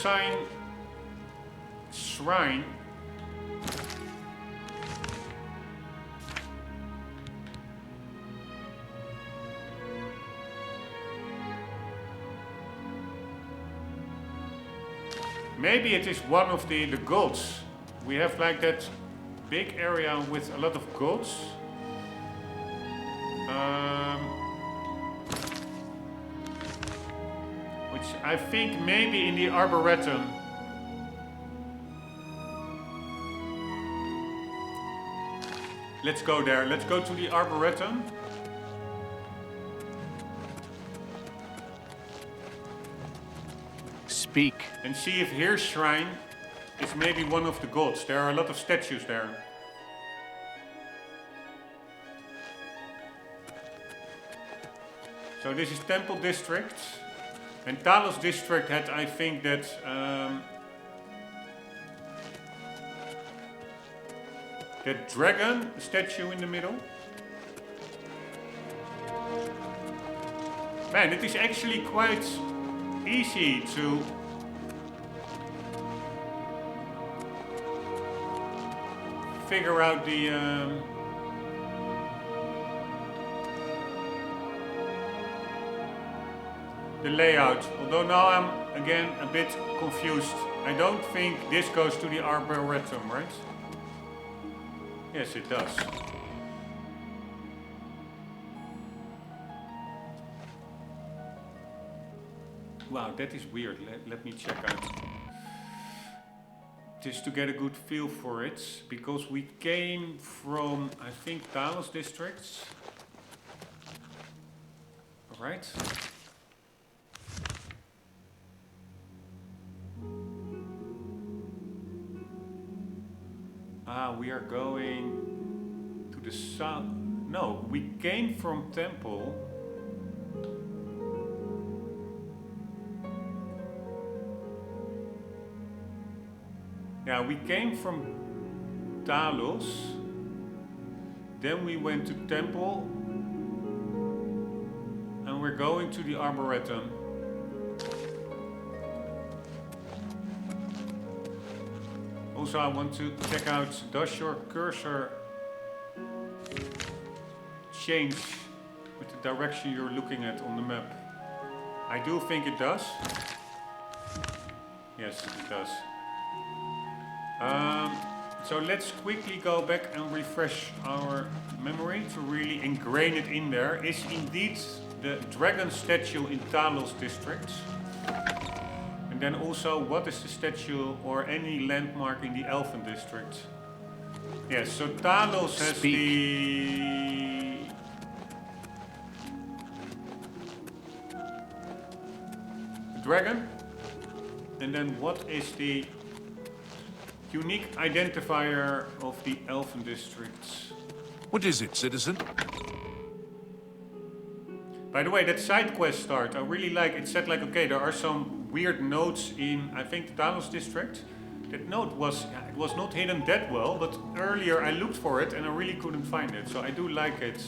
Shrine. Maybe it is one of the gods. We have like that big area with a lot of gods. Which I think maybe in the Arboretum. Let's go there. Let's go to the Arboretum. Speak. And see if here Shrine is maybe one of the gods. There are a lot of statues there. So this is Temple District. And Talos District had, I think, that dragon statue in the middle. Man, it is actually quite easy to figure out the layout. Although now I'm again a bit confused. I don't think this goes to the Arboretum, right? Yes, it does. Wow, that is weird. Let me check out. Just to get a good feel for it, because we came from, I think, Talos districts. Alright. We are going to the south. No, we came from Temple. Yeah, we came from Talos, then we went to Temple, and we're going to the Arboretum. Also, I want to check out, does your cursor change with the direction you're looking at on the map? I do think it does. Yes, it does. So let's quickly go back and refresh our memory to really ingrain it in there. Is indeed the dragon statue in Talos district. And then also, what is the statue or any landmark in the Elven district? Yes, so Talos has the dragon. And then what is the unique identifier of the Elven districts? What is it, citizen? By the way, that side quest start, I really like. It said like, okay, there are some weird notes in, I think, the Talos district. That note was, it was not hidden that well, but earlier I looked for it and I really couldn't find it. So I do like it.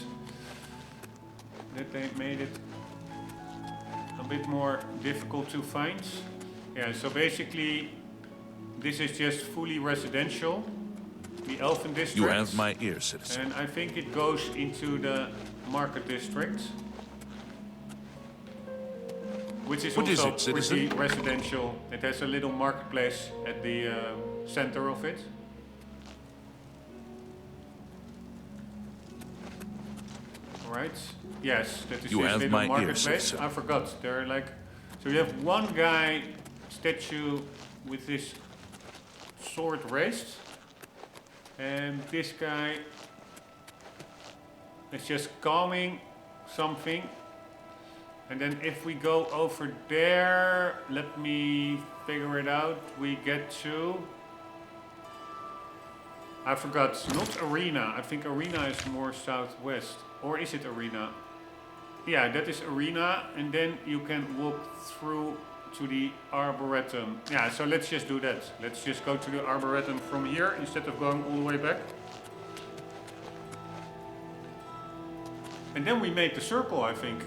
That they made it a bit more difficult to find. Yeah, so basically, this is just fully residential, the Elven district. You have my ear, citizen. And I think it goes into the market district, which is what also is it, pretty residential. It has a little marketplace at the center of it. Alright, yes, that is you this have little my marketplace. Ear, I forgot, they're like, so you have one guy, statue with this sword raised, and this guy is just calming something. And then if we go over there, let me figure it out, we get to I forgot. Not arena. I think arena is more southwest. Or is it arena? Yeah, that is arena. And then you can walk through to the arboretum. Yeah, so let's just do that. Let's just go to the arboretum from here instead of going all the way back. And then we made the circle, I think.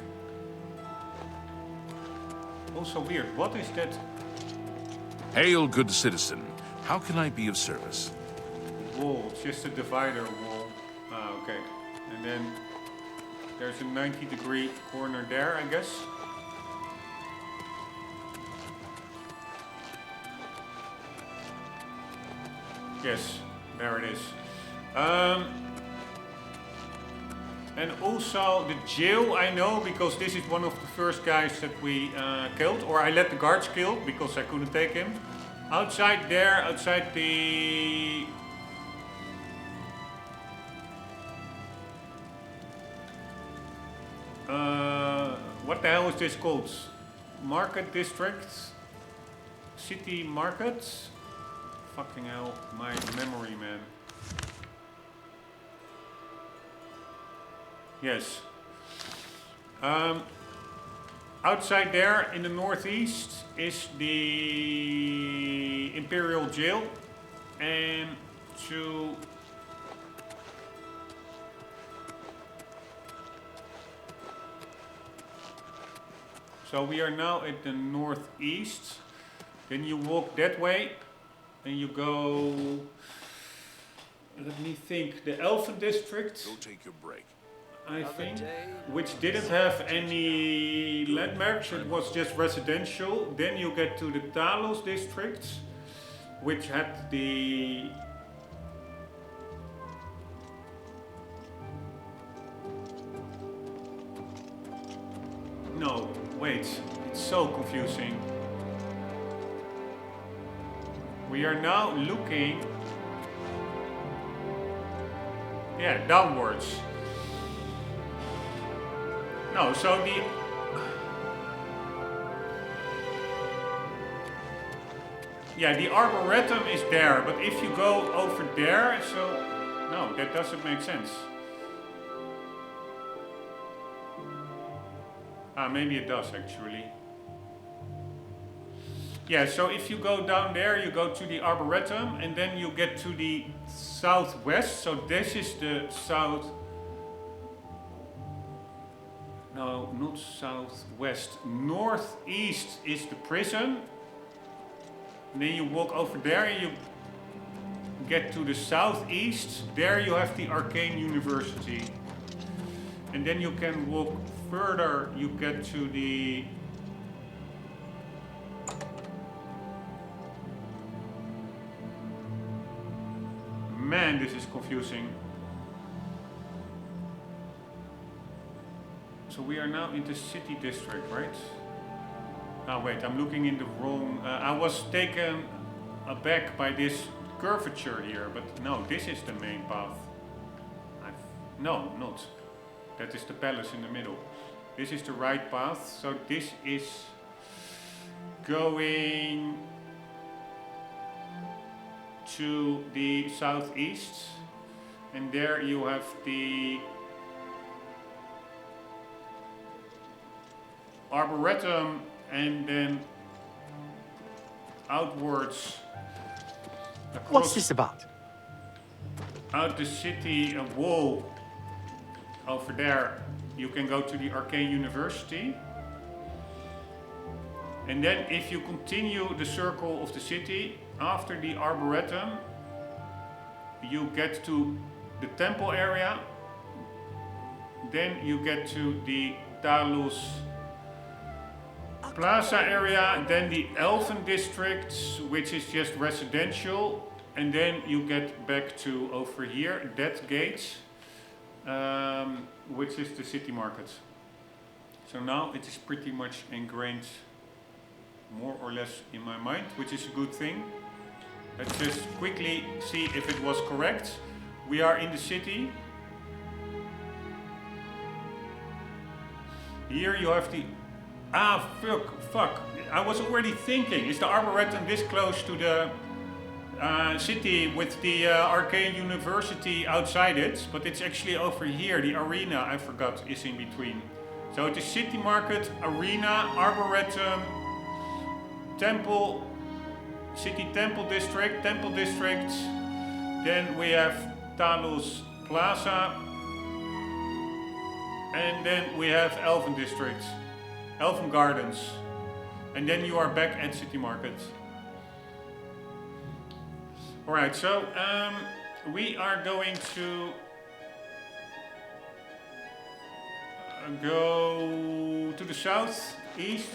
Also weird. What is that? Hail, good citizen. How can I be of service? Wall. It's just a divider wall. Ah, okay. And then there's a 90-degree corner there, I guess. Yes, there it is. And also the jail I know because this is one of the first guys that we killed, or I let the guards kill because I couldn't take him. Outside there, outside the... what the hell is this called? Market district? City market? Fucking hell, my memory, man. Yes. Outside there in the northeast is the Imperial jail, and to so we are now at the northeast. Then you walk that way and you go, let me think, the Elfen district. Go take your break. I think, which didn't have any landmarks, it was just residential. Then you get to the Talos district, which had the... No, wait, it's so confusing. We are now looking... Yeah, downwards. No, so the... Yeah, the arboretum is there, but if you go over there, so... No, that doesn't make sense. Ah, maybe it does actually. Yeah, so if you go down there, you go to the arboretum, and then you get to the southwest. So this is the south... No, not southwest. Northeast is the prison. And then you walk over there and you get to the southeast. There you have the Arcane University. And then you can walk further. You get to the... Man, this is confusing. So we are now in the city district, right? Oh wait, I'm looking in the wrong... I was taken aback by this curvature here, but no, this is the main path. No, not. That is the palace in the middle. This is the right path, so this is going to the southeast, and there you have the arboretum, and then outwards across. What's this about? Out the city, a wall over there. You can go to the Arcane University. And then if you continue the circle of the city, after the arboretum, you get to the temple area. Then you get to the Talos Plaza area, then the Elfen district, which is just residential, and then you get back to over here, that gate, which is the city market. So now it is pretty much ingrained more or less in my mind, which is a good thing. Let's just quickly see if it was correct. We are in the city. Here you have the... Ah, fuck. I was already thinking, is the arboretum this close to the city with the arcane university outside it, but it's actually over here. The arena, I forgot, is in between. So it is city market, arena, arboretum, temple, city temple district. Then we have Talos Plaza, and then we have Elven district, Elven Gardens, and then you are back at city market. Alright, so we are going to go to the south, east.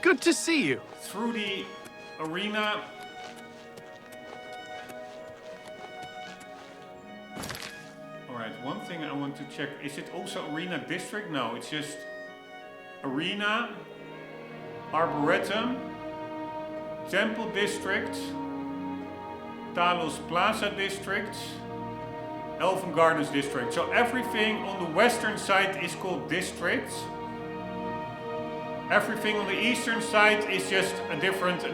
Good to see you. Through the arena. Alright, one thing I want to check. Is it also arena district? No, it's just arena, arboretum, temple district, Talos Plaza district, Elven Gardens district. So everything on the western side is called district. Everything on the eastern side is just a different,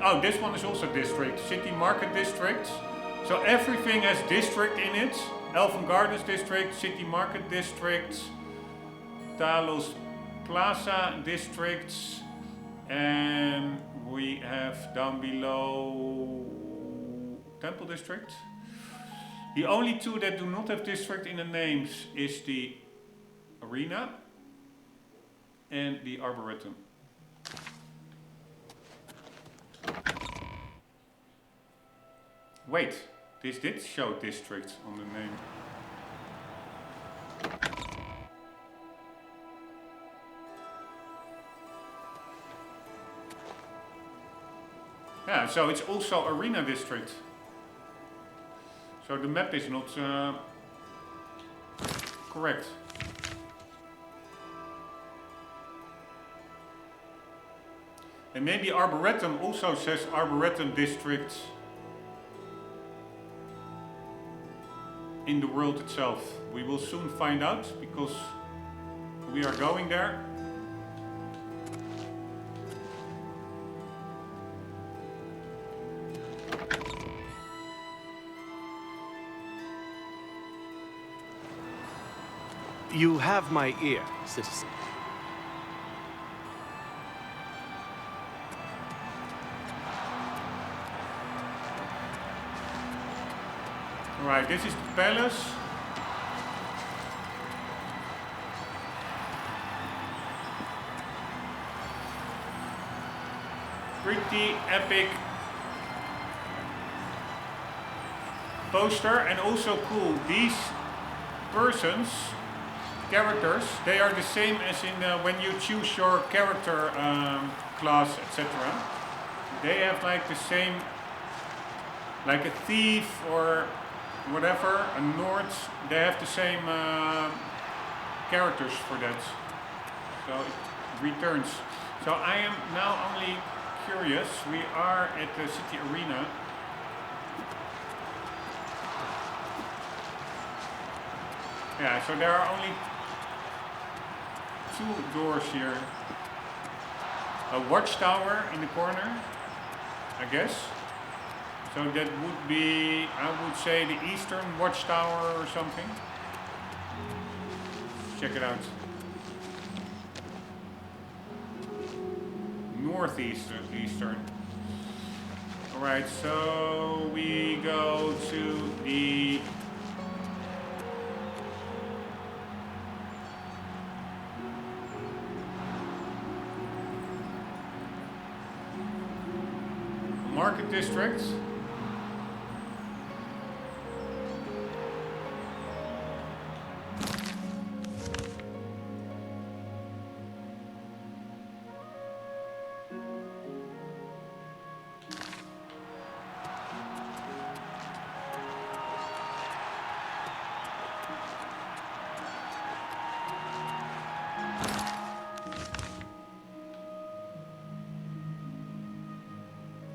oh, this one is also district. City Market district. So everything has district in it. Elven Gardens district, City Market district, Talos Plaza districts, and we have down below Temple district. The only two that do not have district in the names is the arena and the arboretum. Wait, this did show district on the name. Yeah, so it's also arena district. So the map is not correct. And maybe Arboretum also says Arboretum district in the world itself. We will soon find out because we are going there. You have my ear, citizen. Alright, this is the palace. Pretty epic poster and also cool. These characters, they are the same as in when you choose your character class, etc. They have like the same, like a thief or whatever, a Nord, they have the same characters for that. So it returns. So I am now only curious, we are at the city arena. Yeah, so there are only 2 doors here. A watchtower in the corner, I guess. So that would be, I would say, the eastern watchtower or something. Check it out. Northeastern. Alright, so we go to the market district.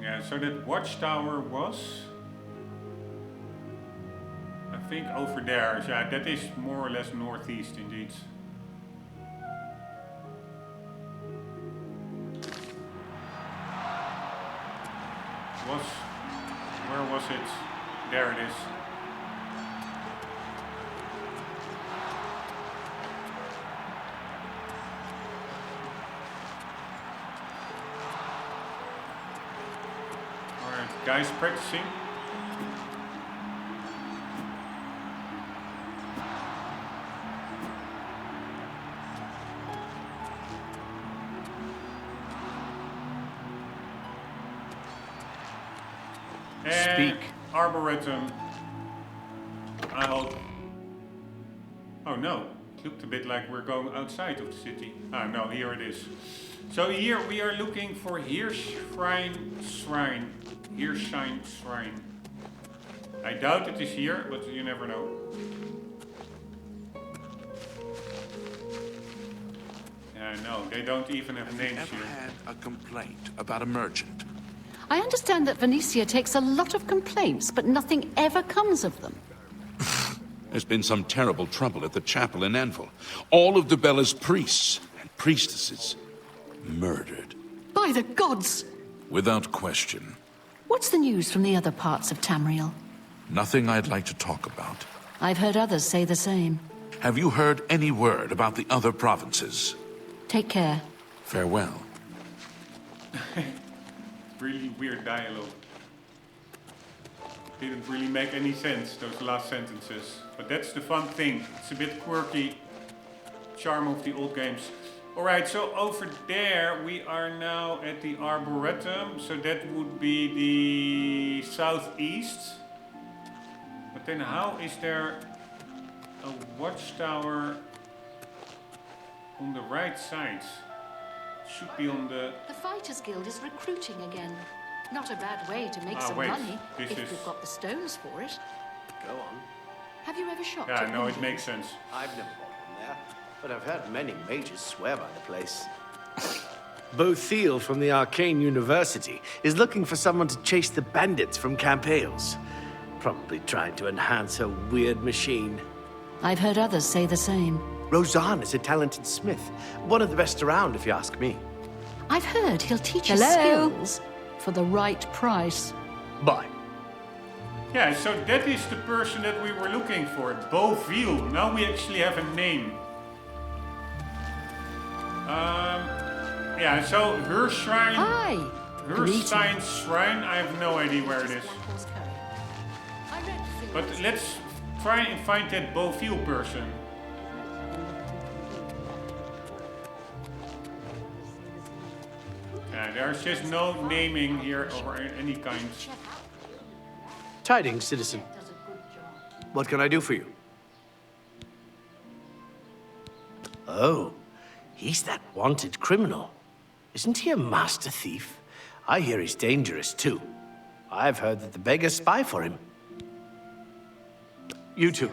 Yeah, so that watchtower was, I think, over there. So yeah, that is more or less northeast indeed. Was Where was it? There it is. Alright, guys practicing. Speak. Arboretum. I hope. Oh no, it looked a bit like we're going outside of the city. Ah no, here it is. So here we are looking for Hirschshrine Shrine. Hirschshrine Shrine. I doubt it is here, but you never know. Yeah, no, they don't even have names Ever here. had a complaint about a merchant? I understand that Venetia takes a lot of complaints, but nothing ever comes of them. There's been some terrible trouble at the chapel in Anvil. All of Debella's priests and priestesses murdered. By the gods! Without question. What's the news from the other parts of Tamriel? Nothing I'd like to talk about. I've heard others say the same. Have you heard any word about the other provinces? Take care. Farewell. Really weird dialogue. Didn't really make any sense, those last sentences. But that's the fun thing. It's a bit quirky. Charm of the old games. Alright, so over there we are now at the Arboretum. So that would be the southeast. But then how is there a watchtower on the right side? Should be on the... The Fighters Guild is recruiting again. Not a bad way to make some wait, money, this if is- we've got the stones for it. Go on. Have you ever shopped Yeah, at no, it Rombbb? makes sense. I've never bought them there, but I've heard many mages swear by the place. Thiel from the Arcane University is looking for someone to chase the bandits from Camp Hales. Probably trying to enhance her weird machine. I've heard others say the same. Roseanne is a talented smith. One of the best around, if you ask me. I've heard he'll teach us Hello? skills for the right price. Bye. Yeah, so that is the person that we were looking for, Beauville. Now we actually have a name. Yeah, so her shrine, Hi! her Stein shrine, I have no idea where it is. But let's try and find that Beauville person. Yeah, there's just no naming here or any kind. Tidings, citizen. What can I do for you? Oh, he's that wanted criminal. Isn't he a master thief? I hear he's dangerous too. I've heard that the beggars spy for him. You too.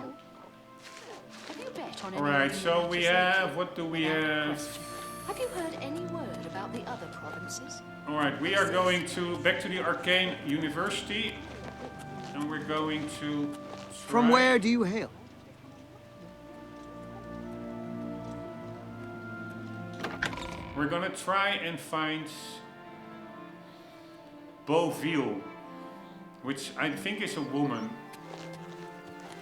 Alright, so we have, what do we have? Have you heard any word about the other provinces? Alright, we are going back to the Arcane University. And we're going to... From where do you hail? We're gonna try and find Beauville, which I think is a woman.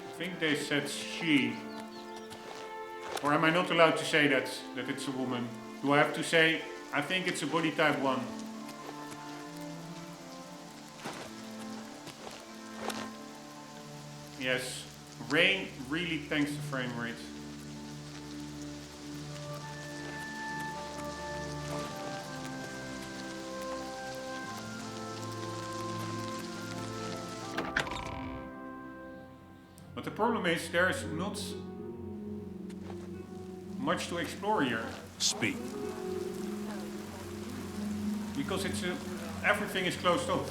I think they said she. Or am I not allowed to say that it's a woman? Do I have to say, I think it's a body type 1? Yes, rain really tanks the frame rate. But the problem is there's not much to explore here. Speak. Because everything is closed off.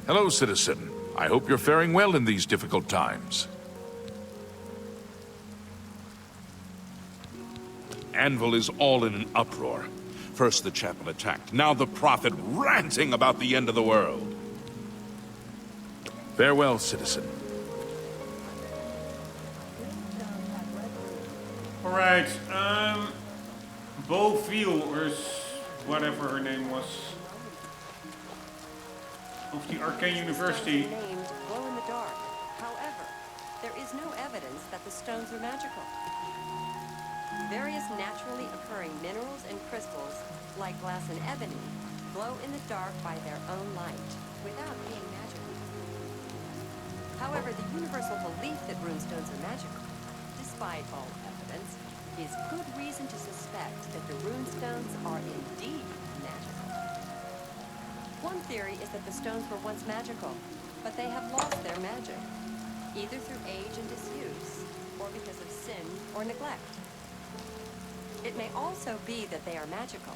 Hello, citizen. I hope you're faring well in these difficult times. Anvil is all in an uproar. First the chapel attacked, now the prophet ranting about the end of the world. Farewell, citizen. Alright, Beauville, or whatever her name was. of the Arcane University. Stones are named glow in the dark. However, there is no evidence that the stones are magical. Various naturally occurring minerals and crystals, like glass and ebony, glow in the dark by their own light, without being magical. However, the universal belief that runestones are magical, despite all evidence, is good reason to suspect that the runestones are indeed magical. One theory is that the stones were once magical, but they have lost their magic, either through age and disuse, or because of sin or neglect. It may also be that they are magical,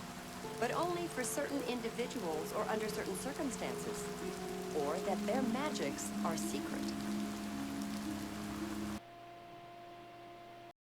but only for certain individuals or under certain circumstances, or that their magics are secret.